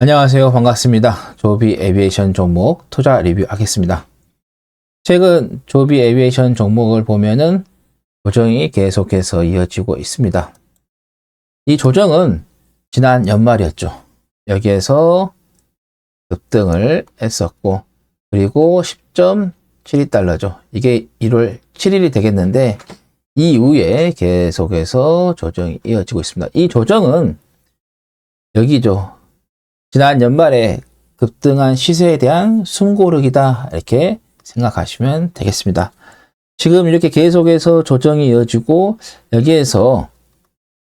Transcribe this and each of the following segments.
안녕하세요. 반갑습니다. 조비 에비에이션 종목 투자 리뷰하겠습니다. 최근 조비 에비에이션 종목을 보면은 조정이 계속해서 이어지고 있습니다. 이 조정은 지난 연말이었죠. 여기에서 급등을 했었고, 그리고 10.72달러죠. 이게 1월 7일이 되겠는데, 이후에 계속해서 조정이 이어지고 있습니다. 이 조정은 여기죠. 지난 연말에 급등한 시세에 대한 숨고르기다, 이렇게 생각하시면 되겠습니다. 지금 이렇게 계속해서 조정이 이어지고 여기에서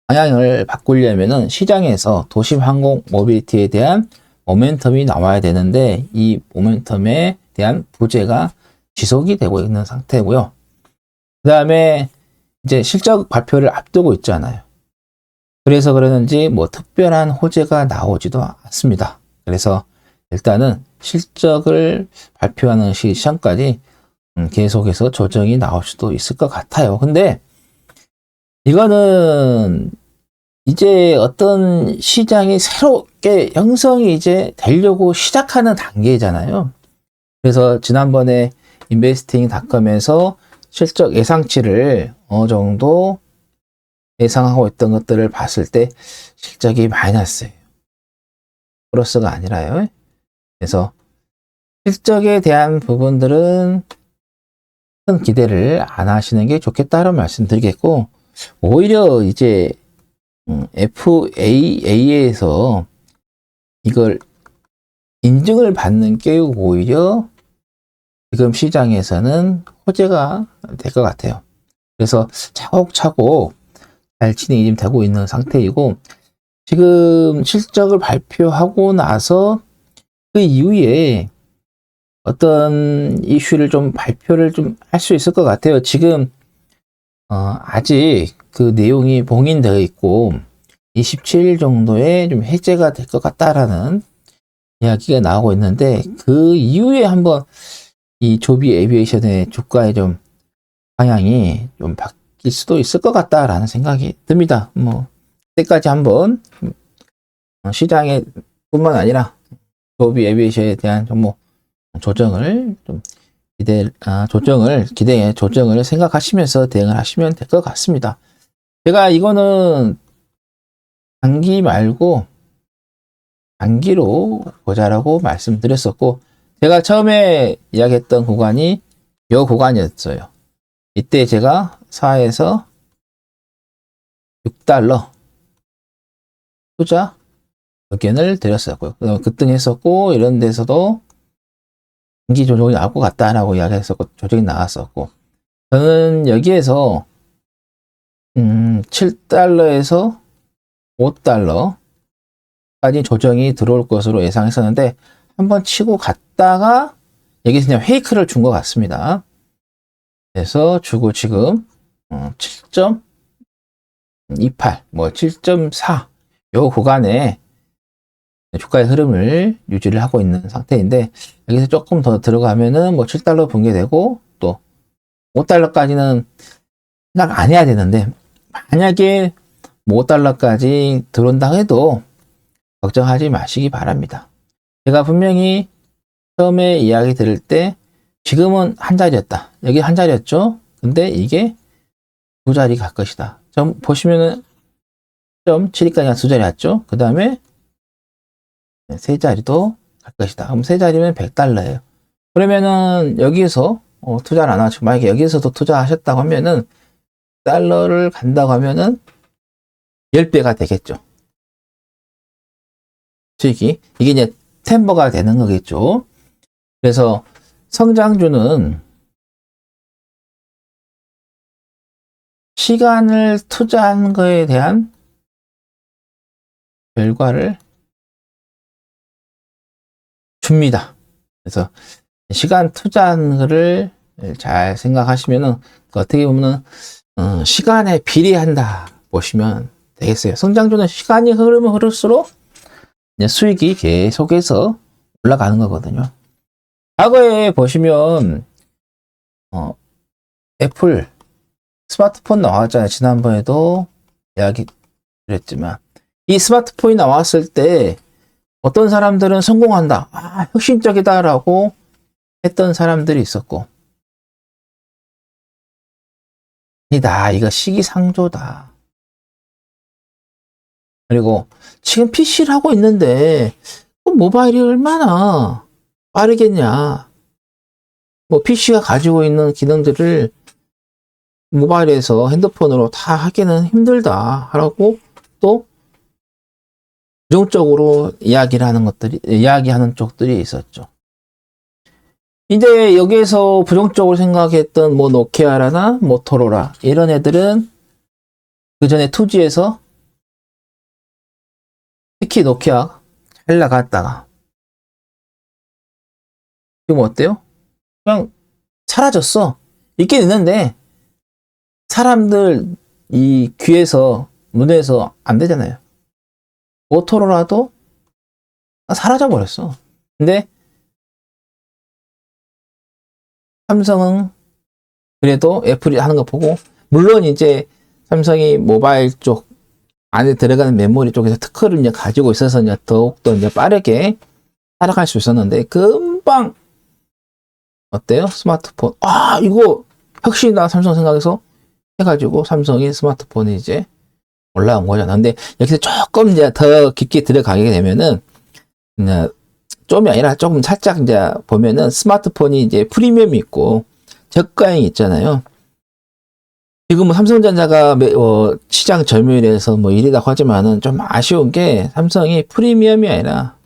방향을 바꾸려면은 시장에서 도심 항공 모빌리티에 대한 모멘텀이 나와야 되는데, 이 모멘텀에 대한 부재가 지속이 되고 있는 상태고요. 그 다음에 이제 실적 발표를 앞두고 있잖아요. 그래서 그러는지 뭐 특별한 호재가 나오지도 않습니다. 그래서 일단은 실적을 발표하는 시점까지 계속해서 조정이 나올 수도 있을 것 같아요. 근데 이거는 이제 어떤 시장이 새롭게 형성이 이제 되려고 시작하는 단계잖아요. 그래서 지난번에 인베스팅닷컴에서 실적 예상치를 어느 정도 예상하고 있던 것들을 봤을 때 실적이 마이너스예요. 플러스가 아니라요. 그래서 실적에 대한 부분들은 큰 기대를 안 하시는 게 좋겠다는 말씀드리겠고, 오히려 이제 FAA에서 이걸 인증을 받는 게 오히려 지금 시장에서는 호재가 될 것 같아요. 그래서 차곡차곡 잘 진행이 되고 있는 상태이고, 지금 실적을 발표하고 나서 그 이후에 어떤 이슈를 좀 발표를 좀 할 수 있을 것 같아요. 지금 아직 그 내용이 봉인되어 있고 27일 정도에 좀 해제가 될 것 같다라는 이야기가 나오고 있는데, 그 이후에 한번 이 조비 에비에이션의 주가의 좀 방향이 좀 바뀔 수도 있을 것 같다라는 생각이 듭니다. 뭐 그때까지 한번 시장에 뿐만 아니라 조비 에비에이션에 대한 종목 조정을 좀 조정을 생각하시면서 대응을 하시면 될 것 같습니다. 제가 이거는 단기 말고 단기로 보자라고 말씀드렸었고, 제가 처음에 이야기했던 구간이 이 구간이었어요. 이때 제가 4에서 6달러 투자 의견을 드렸었고요. 급등했었고, 이런 데서도 단기 조정이 나올 것 같다라고 이야기했었고, 조정이 나왔었고, 저는 여기에서 7달러에서 5달러까지 조정이 들어올 것으로 예상했었는데, 한번 치고 갔다가 여기서 그냥 페이크를 준 것 같습니다. 그래서 주고 지금 7.28, 뭐 7.4 요 구간에 주가의 흐름을 유지를 하고 있는 상태인데, 여기서 조금 더 들어가면은 뭐 7달러 붕괴되고 또 5달러까지는 생각 안 해야 되는데, 만약에 5달러까지 들어온다 해도 걱정하지 마시기 바랍니다. 제가 분명히 처음에 이야기 들을 때 지금은 한 자리였다. 여기 한 자리였죠. 근데 이게 두 자리 갈 것이다. 좀 보시면은 7까지 두 자리 왔죠. 그 다음에 세 자리도 갈 것이다. 그럼 세 자리면 100달러예요. 그러면은 여기에서 투자를 안 하시고, 만약에 여기에서도 투자하셨다고 하면은 달러를 간다고 하면은 10배가 되겠죠. 수익이. 이게 이제 템버가 되는 거겠죠. 그래서 성장주는 시간을 투자한 거에 대한 결과를 줍니다. 그래서 시간 투자한 거를 잘 생각하시면은 어떻게 보면은 시간에 비례한다 보시면 되겠어요. 성장주는 시간이 흐르면 흐를수록 수익이 계속해서 올라가는 거거든요. 과거에 보시면 애플 스마트폰 나왔잖아요. 지난번에도 이야기 드렸지만, 이 스마트폰이 나왔을 때 어떤 사람들은 성공한다. 아, 혁신적이다라고 했던 사람들이 있었고. 아니다. 이거 시기상조다. 그리고 지금 PC를 하고 있는데 모바일이 얼마나 빠르겠냐. 뭐 PC가 가지고 있는 기능들을 모바일에서 핸드폰으로 다 하기는 힘들다. 라고 또 부정적으로 이야기하는 쪽들이 있었죠. 이제 여기에서 부정적으로 생각했던 뭐 노키아라나 모토로라 이런 애들은 그 전에 투지에서 특히 노키아 잘 나갔다가 지금 어때요? 그냥 사라졌어. 있긴 있는데 사람들 이 귀에서 눈에서 안 되잖아요. 모토로라도 사라져 버렸어. 근데 삼성은 그래도 애플이 하는 거 보고, 물론 이제 삼성이 모바일 쪽 안에 들어가는 메모리 쪽에서 특허를 이제 가지고 있어서 이제 더욱더 이제 빠르게 따라갈 수 있었는데, 금방 어때요? 스마트폰. 아, 이거 혁신이다. 삼성 생각해서 해가지고 삼성이 스마트폰이 이제 올라온 거잖아. 근데 여기서 조금 이제 더 깊게 들어가게 되면은, 그냥 좀이 아니라 조금 살짝 이제 보면은 스마트폰이 이제 프리미엄이 있고 저가형이 있잖아요. 지금 삼성전자가 시장 점유율에서 뭐 1위라고 하지만은 좀 아쉬운 게 삼성이 프리미엄이 아니라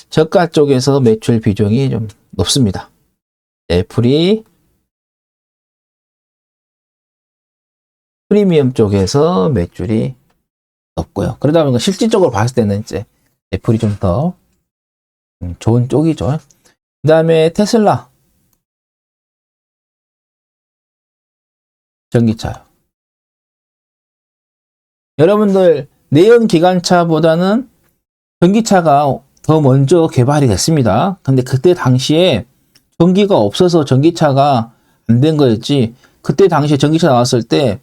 저가 쪽에서 매출 비중이 좀 높습니다. 애플이 프리미엄 쪽에서 매출이 높고요. 그러다 보니까 실질적으로 봤을 때는 이제 애플이 좀 더 좋은 쪽이죠. 그 다음에 테슬라 전기차요. 여러분들 내연 기관차보다는 전기차가 더 먼저 개발이 됐습니다. 근데 그때 당시에 전기가 없어서 전기차가 안 된 거였지. 그때 당시에 전기차 나왔을 때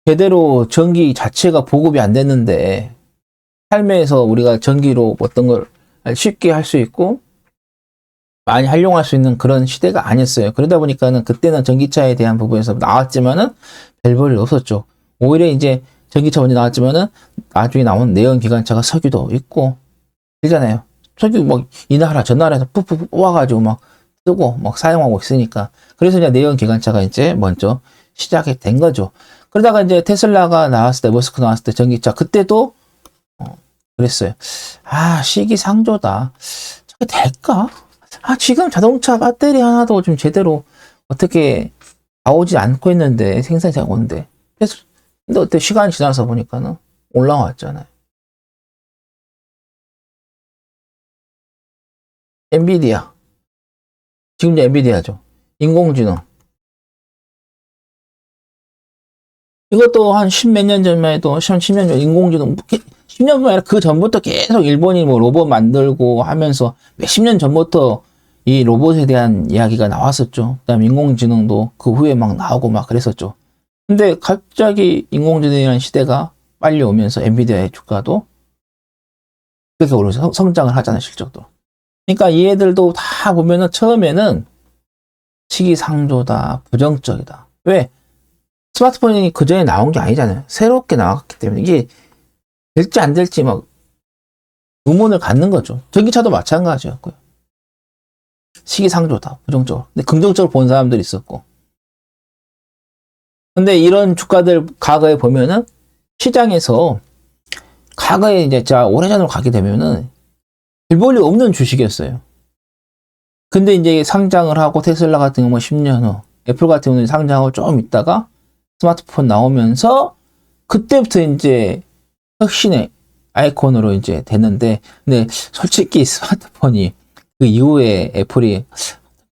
제대로 전기 자체가 보급이 안 됐는데 삶에서 우리가 전기로 어떤 걸 쉽게 할 수 있고 많이 활용할 수 있는 그런 시대가 아니었어요. 그러다 보니까는 그때는 전기차에 대한 부분에서 나왔지만은 별 볼일 없었죠. 오히려 이제 전기차 먼저 나왔지만은 나중에 나온 내연 기관차가 석유도 있고 그러잖아요. 석유 막 이 나라 저 나라에서 푹푹 뽑아가지고 막 쓰고 막 사용하고 있으니까 그래서 이제 내연 기관차가 이제 먼저 시작이 된 거죠. 그러다가 이제 테슬라가 나왔을 때 머스크 나왔을 때 전기차 그때도 그랬어요. 아 시기상조다. 저게 될까? 아, 지금 자동차 배터리 하나도 좀 제대로 어떻게 나오지 않고 있는데, 생산이 되고 있는데. 그래서, 근데 어때? 시간이 지나서 보니까는 올라왔잖아요. 엔비디아. 지금 이제 엔비디아죠. 인공지능. 이것도 한 십몇 년 전만 해도, 10년 전 인공지능, 10년뿐만 아니라 그 전부터 계속 일본이 뭐 로봇 만들고 하면서 몇십 년 전부터 이 로봇에 대한 이야기가 나왔었죠. 그다음에 인공지능도 그 후에 막 나오고 막 그랬었죠. 근데 갑자기 인공지능이라는 시대가 빨리 오면서 엔비디아의 주가도 그렇게 오르면서 성장을 하잖아요, 실적도. 그러니까 이 애들도 다 보면은 처음에는 시기상조다, 부정적이다. 왜? 스마트폰이 그 전에 나온 게 아니잖아요. 새롭게 나왔기 때문에 이게 될지 안 될지 막 의문을 갖는 거죠. 전기차도 마찬가지였고요. 시기상조다, 부정적으로. 근데 긍정적으로 본 사람들이 있었고. 근데 이런 주가들 과거에 보면은 시장에서 과거에 이제 자 오래전으로 가게 되면은 별 볼이 없는 주식이었어요. 근데 이제 상장을 하고 테슬라 같은 경우 10년 후, 애플 같은 경우는 상장하고 좀 있다가 스마트폰 나오면서 그때부터 이제 혁신의 아이콘으로 이제 됐는데, 근데 솔직히 스마트폰이 그 이후에 애플이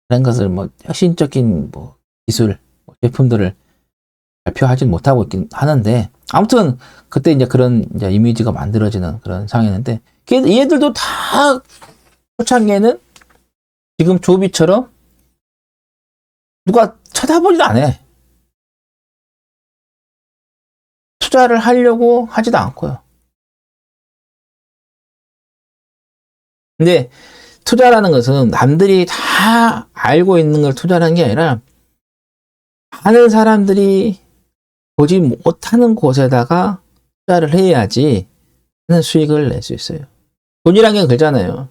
다른 것을 뭐 혁신적인 뭐 기술, 제품들을 발표하진 못하고 있긴 하는데, 아무튼 그때 이제 그런 이제 이미지가 만들어지는 그런 상황이었는데, 얘들도 다 초창기에는 지금 조비처럼 누가 쳐다보지도 않아. 투자를 하려고 하지도 않고요. 근데 투자라는 것은 남들이 다 알고 있는 걸 투자라는 게 아니라 많은 사람들이 보지 못하는 곳에다가 투자를 해야지 수익을 낼 수 있어요. 돈이라는 게 그렇잖아요.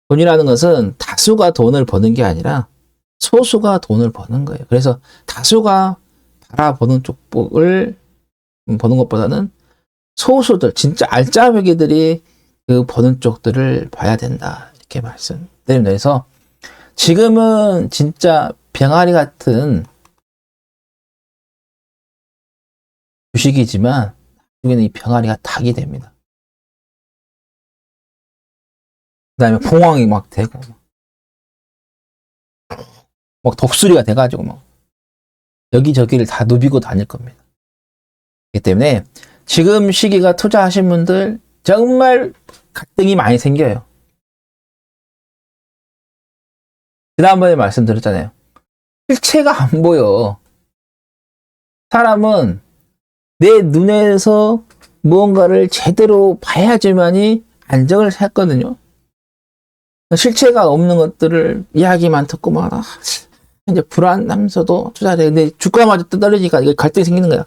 돈이라는 것은 다수가 돈을 버는 게 아니라 소수가 돈을 버는 거예요. 그래서 다수가 바라보는 쪽을 보는 것보다는 소수들, 진짜 알짜배기들이 그 보는 쪽들을 봐야 된다. 이렇게 말씀드립니다. 그래서 지금은 진짜 병아리 같은 주식이지만 나중에는 이 병아리가 닭이 됩니다. 그 다음에 봉황이 막 되고 막 독수리가 돼가지고 막 여기저기를 다 누비고 다닐 겁니다. 그렇기 때문에 지금 시기가 투자하신 분들 정말 갈등이 많이 생겨요. 지난번에 말씀드렸잖아요. 실체가 안 보여. 사람은 내 눈에서 무언가를 제대로 봐야지만이 안정을 찾거든요. 실체가 없는 것들을 이야기만 듣고 막 이제 불안하면서도 투자를 해. 근데 주가마저 떨어지니까 이거 갈등이 생기는 거야.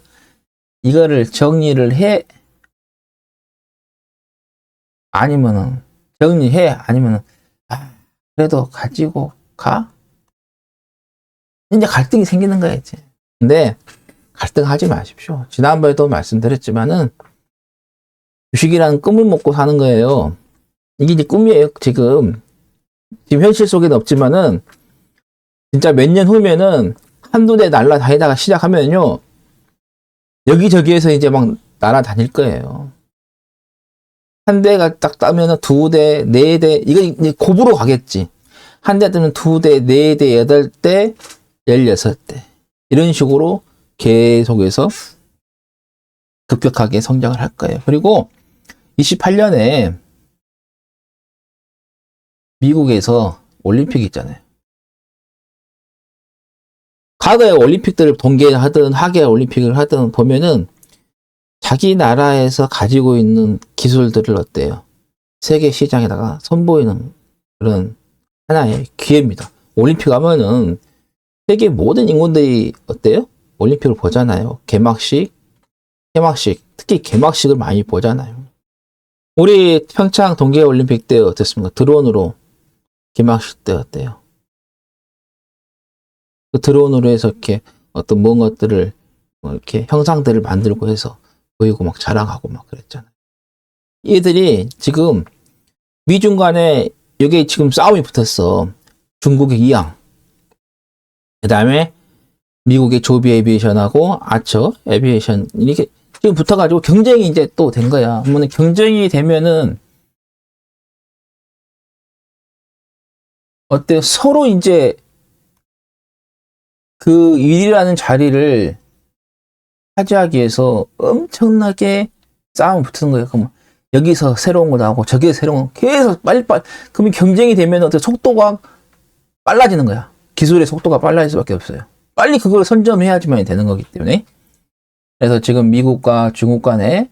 이거를 정리를 해. 아니면은 정리해. 아니면은 그래도 가지고 가. 이제 갈등이 생기는 거야 이제. 근데 갈등하지 마십시오. 지난번에도 말씀드렸지만은 주식이라는 꿈을 먹고 사는 거예요. 이게 이제 꿈이에요. 지금 현실 속에는 없지만은 진짜 몇 년 후면은 한두 대 날아다니다가 시작하면요 여기저기에서 이제 막 날아다닐 거예요. 한 대가 딱 따면은 두 대, 네 대, 이거 이제 곱으로 가겠지. 한 대 뜨면 두 대, 네 대, 여덟 대, 16대. 이런 식으로 계속해서 급격하게 성장을 할 거예요. 그리고 28년에 미국에서 올림픽이 있잖아요. 과거에 올림픽들을 동계하든 하계 올림픽을 하든 보면은 자기 나라에서 가지고 있는 기술들을 어때요? 세계 시장에다가 선보이는 그런 하나의 기회입니다. 올림픽 하면은 세계 모든 인구들이 어때요? 올림픽을 보잖아요. 개막식, 특히 개막식을 많이 보잖아요. 우리 평창 동계올림픽 때 어땠습니까? 드론으로 개막식 때 어때요? 그 드론으로 해서 이렇게 어떤 무언가들을 이렇게 형상들을 만들고 해서 보이고 막 자랑하고 막 그랬잖아요. 얘들이 지금 미중 간에 여기 지금 싸움이 붙었어. 중국의 이항, 그 다음에 미국의 조비 에비에이션하고 아처 에비에이션 이렇게 지금 붙어가지고 경쟁이 이제 또 된 거야. 그러면 경쟁이 되면은 어때요? 서로 이제 그 1위라는 자리를 차지하기 위해서 엄청나게 싸움 붙는 거예요. 그럼 여기서 새로운 거 나오고 저기서 새로운 거 계속 빨리빨리. 그러면 경쟁이 되면 어떻게 속도가 빨라지는 거야. 기술의 속도가 빨라질 수밖에 없어요. 빨리 그걸 선점해야지만 되는 거기 때문에. 그래서 지금 미국과 중국 간에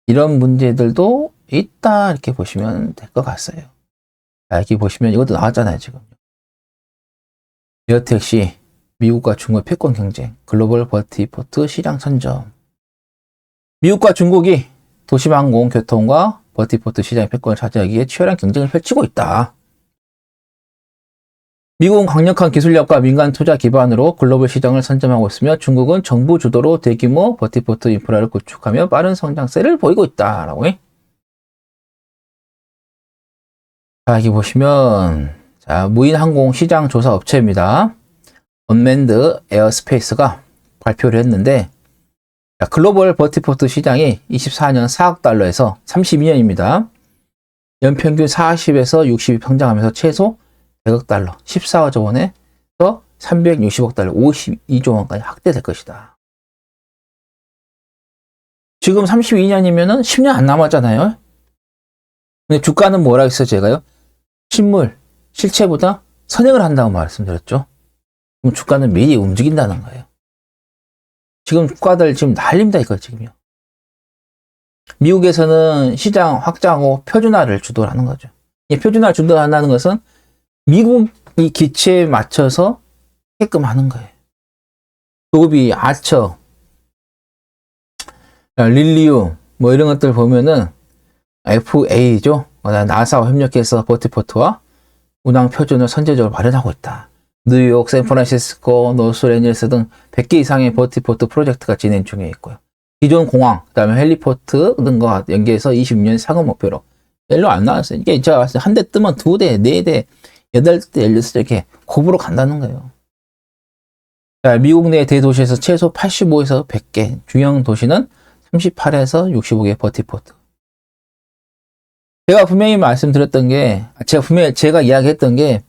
이런 문제들도 있다 이렇게 보시면 될 것 같아요. 여기 보시면 이것도 나왔잖아요. 지금 에어택시 미국과 중국의 패권 경쟁, 글로벌 버티포트 시장 선점. 미국과 중국이 도시항공 교통과 버티포트 시장의 패권을 차지하기 위해 치열한 경쟁을 펼치고 있다. 미국은 강력한 기술력과 민간 투자 기반으로 글로벌 시장을 선점하고 있으며 중국은 정부 주도로 대규모 버티포트 인프라를 구축하며 빠른 성장세를 보이고 있다라고 해. 자, 여기 보시면 자, 무인 항공 시장 조사 업체입니다. 언맨드 에어스페이스가 발표를 했는데 자, 글로벌 버티포트 시장이 24년 4억 달러에서 32년입니다. 연평균 40에서 60이 성장하면서 최소 100억 달러, 14조 원에서 360억 달러, 52조 원까지 확대될 것이다. 지금 32년이면은 10년 안 남았잖아요. 근데 주가는 뭐라 했어요, 제가요? 실물, 실체보다 선행을 한다고 말씀드렸죠. 그럼 주가는 미리 움직인다는 거예요. 지금 주가들 지금 난립니다, 이거 지금요. 미국에서는 시장 확장하고 표준화를 주도를 하는 거죠. 이 표준화 주도한다는 것은 미국이 기치에 맞춰서 하게끔 하는 거예요. 조비, 아처, 릴리움 뭐 이런 것들 보면은 FA죠. 나사와 협력해서 버티포트와 운항 표준을 선제적으로 마련하고 있다. 뉴욕, 샌프란시스코, 노스앤젤레스 등 100개 이상의 버티포트 프로젝트가 진행 중에 있고요. 기존 공항, 그다음에 헬리포트 등과 연계해서 26년 상업 목표로 일로 안 나왔어요. 이게 제가 봤을 때 한 대 뜨면 2대, 4대, 8대, 16대 이렇게 곱으로 간다는 거예요. 자, 미국 내 대도시에서 최소 85에서 100개, 중형 도시는 38에서 65개 버티포트. 제가 분명히 말씀드렸던 게, 제가 이야기했던 게,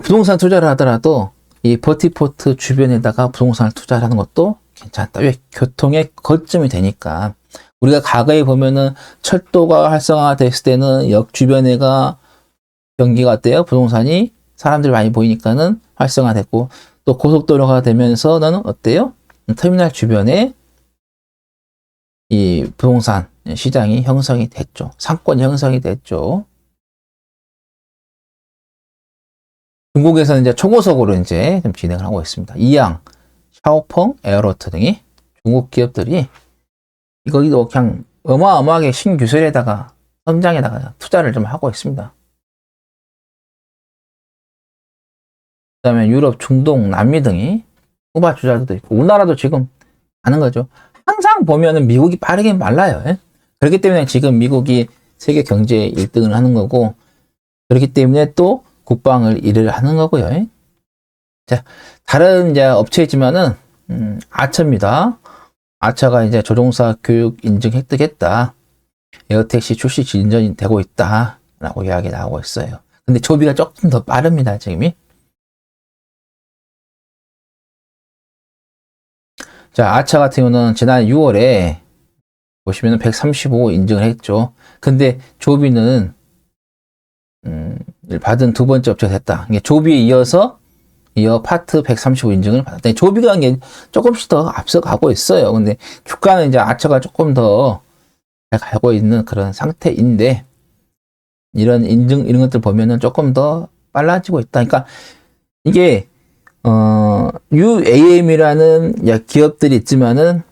부동산 투자를 하더라도 이 버티포트 주변에다가 부동산을 투자하는 것도 괜찮다. 왜? 교통의 거점이 되니까. 우리가 과거에 보면은 철도가 활성화됐을 때는 역 주변에가 경기가 어때요? 부동산이 사람들이 많이 보이니까는 활성화됐고, 또 고속도로가 되면서는 어때요? 터미널 주변에 이 부동산 시장이 형성이 됐죠. 상권이 형성이 됐죠. 중국에서는 이제 초고속으로 이제 좀 진행을 하고 있습니다. 이양, 샤오펑, 에어로트 등이 중국 기업들이 이거도 그냥 어마어마하게 신규설에다가 선장에다가 투자를 좀 하고 있습니다. 그 다음에 유럽, 중동, 남미 등이 후바 투자도 있고 우리나라도 지금 하는 거죠. 항상 보면은 미국이 빠르게 말라요. 예? 그렇기 때문에 지금 미국이 세계 경제 1등을 하는 거고 그렇기 때문에 또 국방을 일을 하는 거고요. 예? 자, 다른 이제 업체이지만은 아처입니다. 아처가 이제 조종사 교육 인증 획득했다. 에어택시 출시 진전이 되고 있다라고 이야기 나오고 있어요. 근데 조비가 조금 더 빠릅니다. 지금이. 자, 아차 같은 경우는 지난 6월에 보시면 135 인증을 했죠. 근데 조비는 받은 두 번째 업체가 됐다. 이게 조비에 이어 파트 135 인증을 받았다. 조비가 이게 조금씩 더 앞서가고 있어요. 근데 주가는 이제 아차가 조금 더 잘 가고 있는 그런 상태인데 이런 인증 이런 것들 보면은 조금 더 빨라지고 있다. 그러니까 이게 UAM이라는 기업들이 있지만은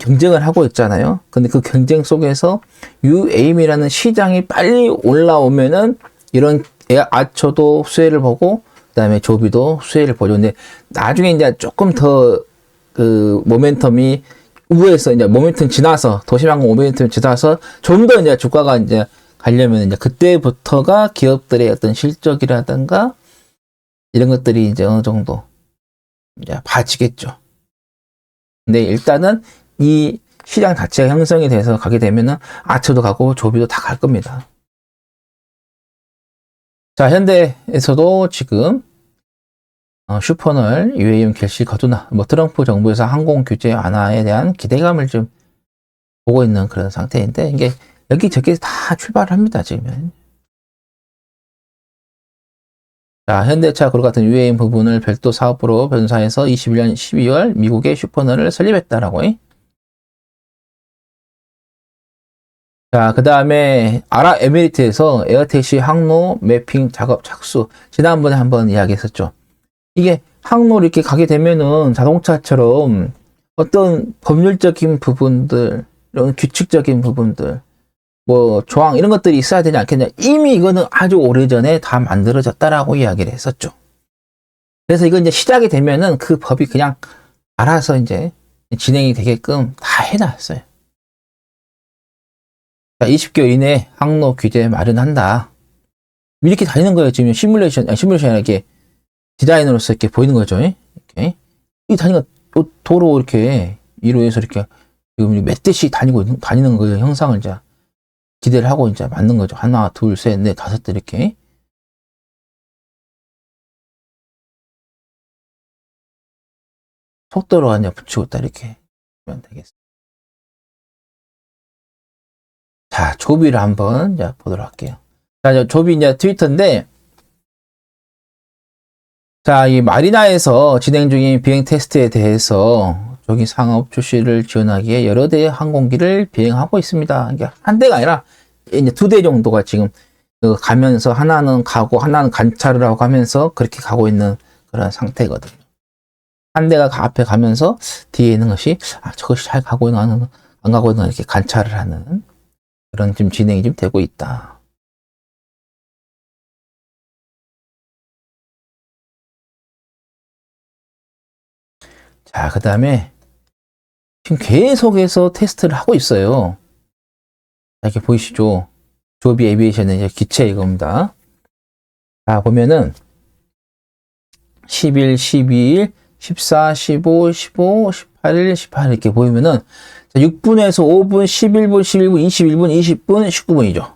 경쟁을 하고 있잖아요. 근데 그 경쟁 속에서 UAM이라는 시장이 빨리 올라오면은 이런 아처도 수혜를 보고 그다음에 조비도 수혜를 보죠. 근데 나중에 이제 조금 더 그 모멘텀이 우에서 이제 모멘텀 지나서 도시방공 모멘텀 지나서 좀 더 이제 주가가 이제 가려면 이제 그때부터가 기업들의 어떤 실적이라든가 이런 것들이 이제 어느 정도 이제 봐지겠죠. 근데 일단은 이 시장 자체가 형성이 돼서 가게 되면은 아처도 가고 조비도 다 갈 겁니다. 자, 현대에서도 지금 슈퍼널 UAM 개시 거두나 뭐 트럼프 정부에서 항공 규제 완화에 대한 기대감을 좀 보고 있는 그런 상태인데 이게 여기저기 다 출발을 합니다. 지금. 자, 현대차 그룹 같은 UAM 부분을 별도 사업부로 변사해서 21년 12월 미국의 슈퍼널을 설립했다라고. 자, 그 다음에 아랍에미리트에서 에어택시 항로 매핑 작업 착수. 지난번에 한번 이야기했었죠. 이게 항로를 이렇게 가게 되면은 자동차처럼 어떤 법률적인 부분들, 이런 규칙적인 부분들, 뭐 조항 이런 것들이 있어야 되지 않겠냐. 이미 이거는 아주 오래전에 다 만들어졌다라고 이야기를 했었죠. 그래서 이거 이제 시작이 되면은 그 법이 그냥 알아서 이제 진행이 되게끔 다 해놨어요. 자, 20개월 이내 항로 규제 마련한다. 이렇게 다니는 거예요. 지금 시뮬레이션이 이렇게 디자인으로서 이렇게 보이는 거죠. 이렇게. 이 다니는 도로 이렇게 위로해서 이렇게 지금 몇 대씩 다니는 거예요. 형상을 이제 기대를 하고 이제 만든 거죠. 하나, 둘, 셋, 넷, 다섯 대 이렇게. 속도로 이제 붙이고 있다 이렇게 보면 되겠습니다. 자, 조비를 한번 이제 보도록 할게요. 자, 조비 이제 트위터인데, 자, 이 마리나에서 진행 중인 비행 테스트에 대해서 조기 상업 출시를 지원하기에 여러 대의 항공기를 비행하고 있습니다. 그러니까 한 대가 아니라 이제 2대 정도가 지금 가면서 하나는 가고 하나는 관찰을 하고 가면서 그렇게 가고 있는 그런 상태거든요. 한 대가 앞에 가면서 뒤에 있는 것이 저것이 잘 가고 있나 안 가고 있나 이렇게 관찰을 하는 그런 지금 진행이 좀 되고 있다. 자, 그 다음에 지금 계속해서 테스트를 하고 있어요. 이렇게 보이시죠? 조비 에비에이션은 이제 기체 이겁니다. 자, 보면은 11, 12일, 14, 15, 15, 18일, 18 이렇게 보이면은 6분에서 5분, 11분, 11분, 21분, 20분, 19분이죠.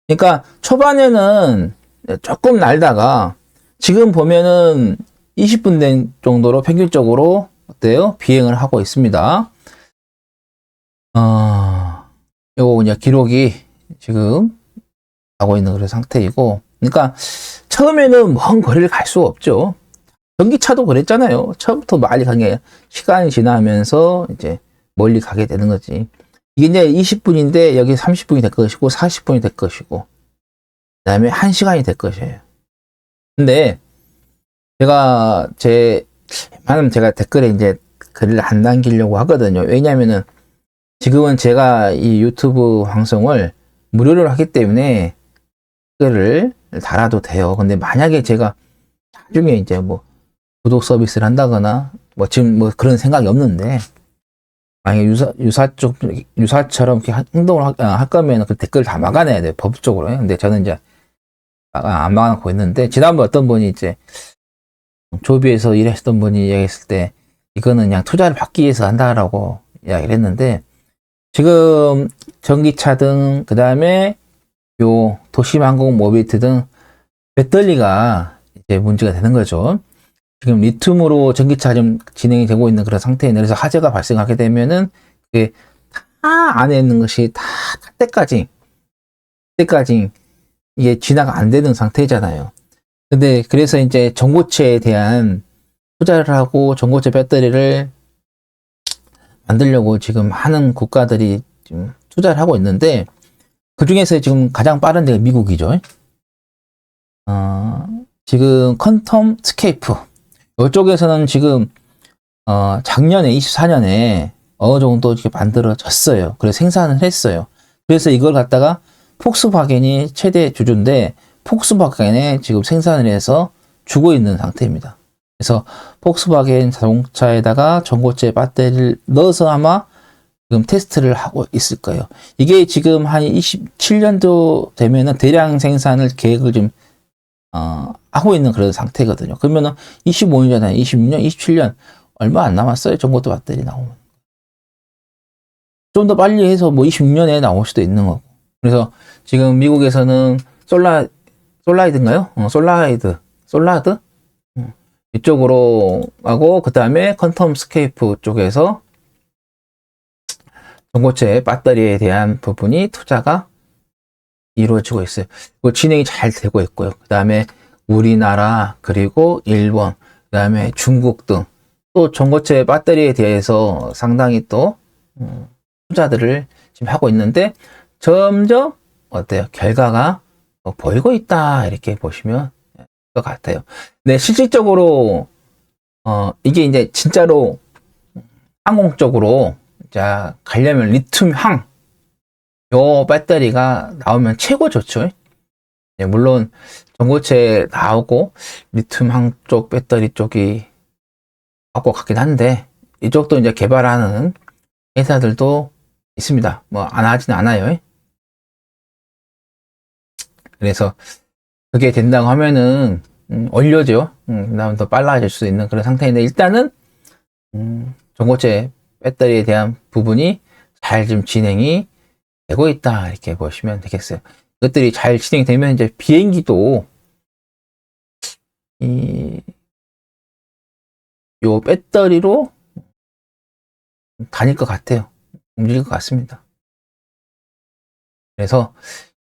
그러니까 초반에는 조금 날다가 지금 보면은 20분 된 정도로 평균적으로 어때요? 비행을 하고 있습니다. 요거 이제 기록이 지금 하고 있는 그런 상태이고, 그러니까 처음에는 먼 거리를 갈 수가 없죠. 전기차도 그랬잖아요. 처음부터 많이 가게 시간이 지나면서 이제 멀리 가게 되는 거지. 이게 이제 20분인데 여기 30분이 될 것이고 40분이 될 것이고 그다음에 1시간이 될 것이에요. 근데 제가 웬만하면 제가 댓글에 이제 글을 안 남기려고 하거든요. 왜냐면은 지금은 제가 이 유튜브 방송을 무료로 하기 때문에 댓글을 달아도 돼요. 근데 만약에 제가 나중에 이제 뭐 구독 서비스를 한다거나 뭐 지금 뭐 그런 생각이 없는데 만약에 유사처럼 이렇게 행동을 할 거면 그 댓글 다 막아내야 돼요. 법적으로. 근데 저는 이제 안 막아놓고 있는데 지난번 어떤 분이 이제 조비에서 일했던 분이 얘기했을 때 이거는 그냥 투자를 받기 위해서 한다라고 이야기를 했는데 지금 전기차 등 그 다음에 요 도심항공 모빌리티 등 배터리가 이제 문제가 되는 거죠. 지금 리튬으로 전기차 좀 진행이 되고 있는 그런 상태인데 그래서 화재가 발생하게 되면은 그게 다 안에 있는 것이 다 탈 때까지 이게 진화가 안 되는 상태잖아요. 근데 그래서 이제 전고체에 대한 투자를 하고 전고체 배터리를 만들려고 지금 많은 국가들이 지금 투자를 하고 있는데 그 중에서 지금 가장 빠른 데가 미국이죠. 지금 퀀텀 스케이프 이쪽에서는 지금 작년에 24년에 어느 정도 이렇게 만들어졌어요. 그래서 생산을 했어요. 그래서 이걸 갖다가 폭스바겐이 최대 주주인데 폭스바겐에 지금 생산을 해서 주고 있는 상태입니다. 그래서 폭스바겐 자동차에다가 전고체 배터리를 넣어서 아마 지금 테스트를 하고 있을 거예요. 이게 지금 한 27년도 되면은 대량 생산을 계획을 좀 하고 있는 그런 상태거든요. 그러면은 25년이잖아요. 26년, 27년 얼마 안 남았어요. 전고체 배터리 나오면. 좀 더 빨리 해서 뭐 26년에 나올 수도 있는 거고. 그래서 지금 미국에서는 솔라이드인가요? 솔라드? 이쪽으로 하고, 그 다음에 퀀텀 스케이프 쪽에서 전고체 배터리에 대한 부분이 투자가 이루어지고 있어요. 진행이 잘 되고 있고요. 그 다음에 우리나라, 그리고 일본, 그 다음에 중국 등 또 전고체 배터리에 대해서 상당히 또 투자들을 지금 하고 있는데 점점 어때요? 결과가 보이고 있다 이렇게 보시면 될 것 같아요. 네, 실질적으로 이게 이제 진짜로 항공 쪽으로 자 가려면 리튬항 요 배터리가 나오면 최고 좋죠. 네, 물론 전고체 나오고 리튬항 쪽 배터리 쪽이 나올 것 같긴 한데 이쪽도 이제 개발하는 회사들도 있습니다. 뭐 안 하지는 않아요. 그래서 그게 된다고 하면은 올려죠. 그다음 더 빨라질 수 있는 그런 상태인데 일단은 전고체 배터리에 대한 부분이 잘 좀 진행이 되고 있다 이렇게 보시면 되겠어요. 이것들이 잘 진행되면 이제 비행기도 요 배터리로 다닐 것 같아요. 움직일 것 같습니다. 그래서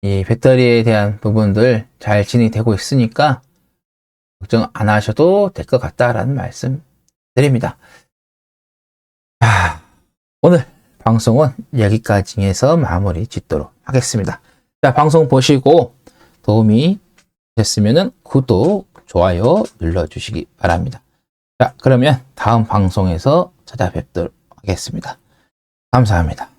이 배터리에 대한 부분들 잘 진행되고 있으니까 걱정 안 하셔도 될 것 같다라는 말씀 드립니다. 자, 오늘 방송은 여기까지 해서 마무리 짓도록 하겠습니다. 자, 방송 보시고 도움이 됐으면 구독, 좋아요 눌러주시기 바랍니다. 자, 그러면 다음 방송에서 찾아뵙도록 하겠습니다. 감사합니다.